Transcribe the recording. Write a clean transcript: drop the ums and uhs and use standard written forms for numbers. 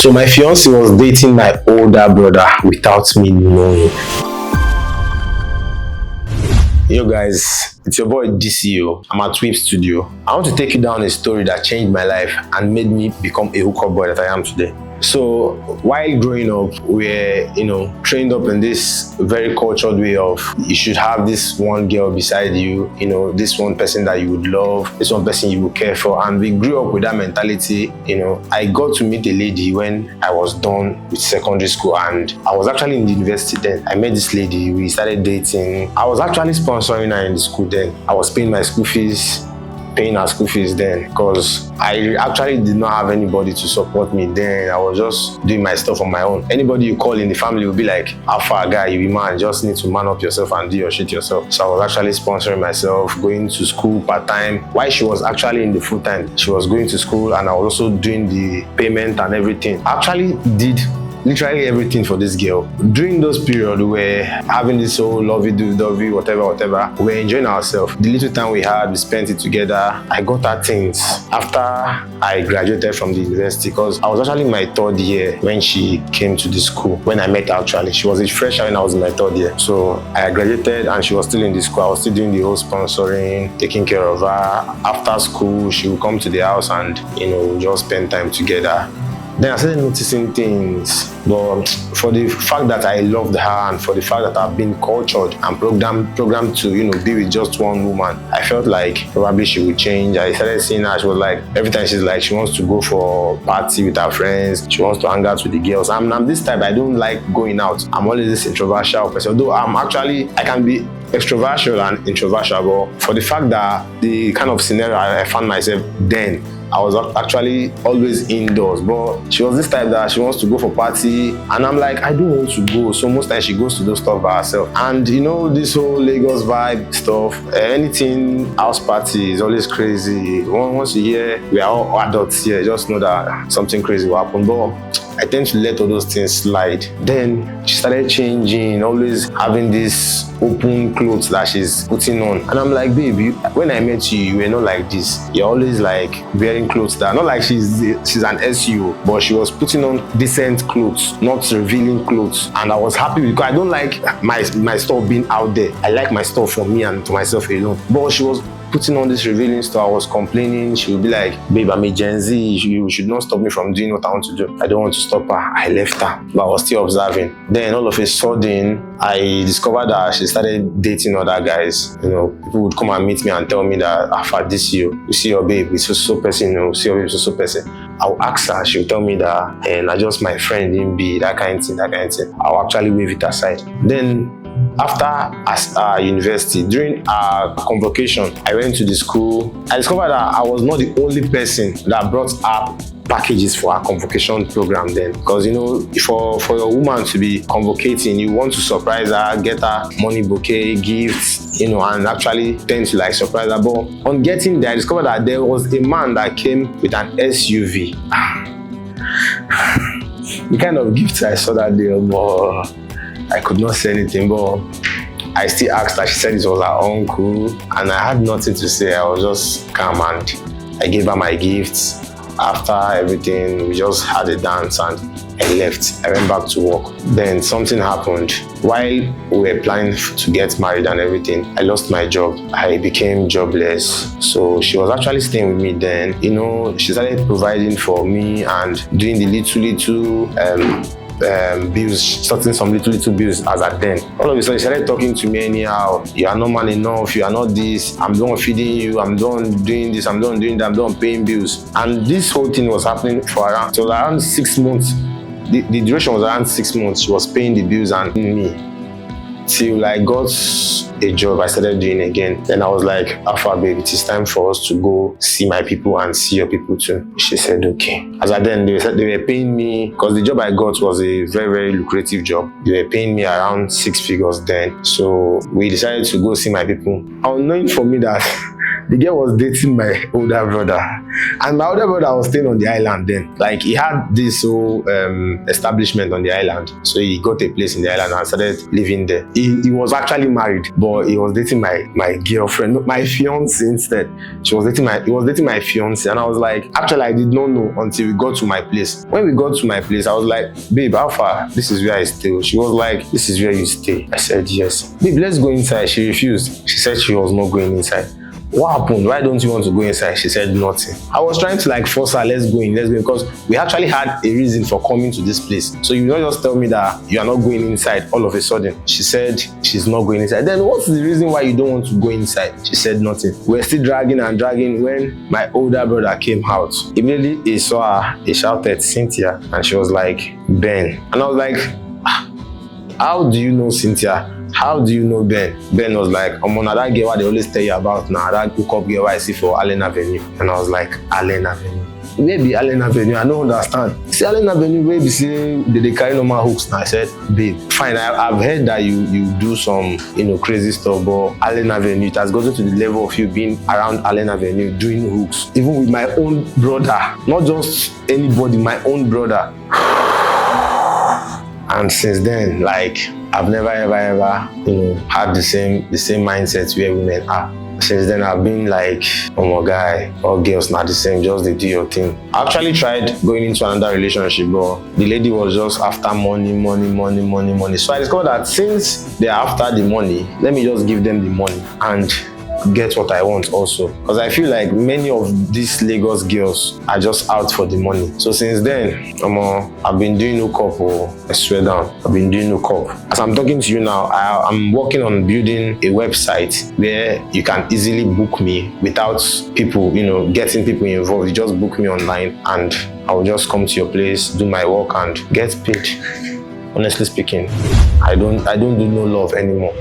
So my fiance was dating my older brother without me knowing. Yo guys, it's your boy DCO. I'm at Whib Studio. I want to take you down a story that changed my life and made me become a hookup boy that I am today. So while growing up, we're trained up in this very cultured way of you should have this one girl beside you, this one person that you would love, this one person you would care for, and we grew up with that mentality. I got to meet a lady when I was done with secondary school, and I was actually in the university then. I met this lady, we started dating. I was actually sponsoring her in the school then. I was paying her school fees then, because I actually did not have anybody to support me then. I was just doing my stuff on my own. Anybody you call in the family will be like, how far guy, you be man, just need to man up yourself and do your shit yourself. So I was actually sponsoring myself, going to school part-time, while she was actually in the full-time. She was going to school and I was also doing the payment and everything. I actually did literally everything for this girl. During those periods, we were having this whole lovey-dovey, whatever. We were enjoying ourselves. The little time we had, we spent it together. I got her things after I graduated from the university, because I was actually in my third year when she came to the school. When I met her, actually, she was a fresher when I was in my third year. So I graduated and she was still in the school. I was still doing the whole sponsoring, taking care of her. After school, she would come to the house and just spend time together. Then I started noticing things, but for the fact that I loved her and for the fact that I've been cultured and programmed to be with just one woman, I felt like probably she would change. I started seeing her. She was like, every time she's like, she wants to go for a party with her friends, she wants to hang out with the girls. I'm this type, I don't like going out. I'm always this introversial person, although I can be extroversial and introversial, but for the fact that the kind of scenario I found myself then, I was actually always indoors. But she was this type that she wants to go for party, and I'm like, I don't want to go. So most times she goes to those stuff by herself. And this whole Lagos vibe stuff, anything house party is always crazy. Once a year, we are all adults here, just know that something crazy will happen. But I tend to let all those things slide. Then she started changing, always having this open clothes that she's putting on. And I'm like, baby, when I met you, you were not like this. You're always like wearing clothes that, not like she's an SU, but she was putting on decent clothes, not revealing clothes. And I was happy because I don't like my stuff being out there. I like my stuff for me and to myself alone. But she was putting on this revealing stuff. I was complaining. She would be like, babe, I'm a Gen Z. You should not stop me from doing what I want to do. I don't want to stop her. I left her, but I was still observing. Then all of a sudden, I discovered that she started dating other guys. People would come and meet me and tell me that, after this you see your babe, it's so person, you see your babe, so person. I'll ask her, she'll tell me that, and I just my friend didn't be that kind of thing. I'll actually wave it aside. Then after university, during our convocation, I went to the school. I discovered that I was not the only person that brought up packages for our convocation program then, because for your woman to be convocating, you want to surprise her, get her money, bouquet, gifts, and actually tend to surprise her. But on getting there, I discovered that there was a man that came with an SUV. The kind of gifts I saw that day, but I could not say anything. But I still asked her. She said it was her uncle, and I had nothing to say. I was just calm and I gave her my gifts. After everything, we just had a dance and I left. I went back to work. Then something happened. While we were planning to get married and everything, I lost my job. I became jobless. So she was actually staying with me then. She started providing for me and doing the little bills, sorting some little bills as at then. All of a sudden, she started talking to me anyhow. You are not man enough, you are not this, I'm done feeding you, I'm done doing this, I'm done doing that, I'm done paying bills. And this whole thing was happening for around 6 months. The duration was around 6 months. She was paying the bills and me. Till I got a job, I started doing again. Then I was like, Alpha babe, it is time for us to go see my people and see your people too. She said, okay. As at then, they were paying me, because the job I got was a very, very lucrative job. They were paying me around 6 figures then. So we decided to go see my people. Unknowing for me that The girl was dating my older brother, and my older brother was staying on the island then. Like, he had this whole establishment on the island, so he got a place in the island and started living there. He was actually married, but he was dating my girlfriend, my fiance instead. He was dating my fiance, and I was like, actually, I did not know until we got to my place. When we got to my place, I was like, babe, how far? This is where I stay. She was like, this is where you stay. I said, yes. Babe, let's go inside. She refused. She said she was not going inside. What happened? Why don't you want to go inside? She said nothing. I was trying to like force her, let's go in, because we actually had a reason for coming to this place. So you don't just tell me that you are not going inside all of a sudden. She said she's not going inside. Then what's the reason why you don't want to go inside? She said nothing. We're still dragging and dragging when my older brother came out. Immediately he saw her, he shouted, Cynthia, and she was like, Ben. And I was like, how do you know Cynthia? How do you know Ben? Ben was like, I'm on that girl they always tell you about now, that hookup girl I see for Allen Avenue. And I was like, Allen Avenue? Maybe Allen Avenue, I don't understand. See, Allen Avenue, baby, say they carry normal hooks now. I said, babe, fine, I've heard that you do some, crazy stuff, but Allen Avenue, it has gotten to the level of you being around Allen Avenue doing hooks. Even with my own brother, not just anybody, my own brother. And since then, like, I've never ever had the same mindset where women are. Since then, I've been like, oh my guy, all girls not the same, just they do your thing. I actually tried going into another relationship, but the lady was just after money. So I discovered that since they're after the money, let me just give them the money and get what I want also. Because I feel like many of these Lagos girls are just out for the money. So since then, I've been doing hookup. I swear down, I've been doing hookup. As I'm talking to you now, I'm working on building a website where you can easily book me without people, getting people involved. You just book me online and I'll just come to your place, do my work and get paid. Honestly speaking, I don't do no love anymore.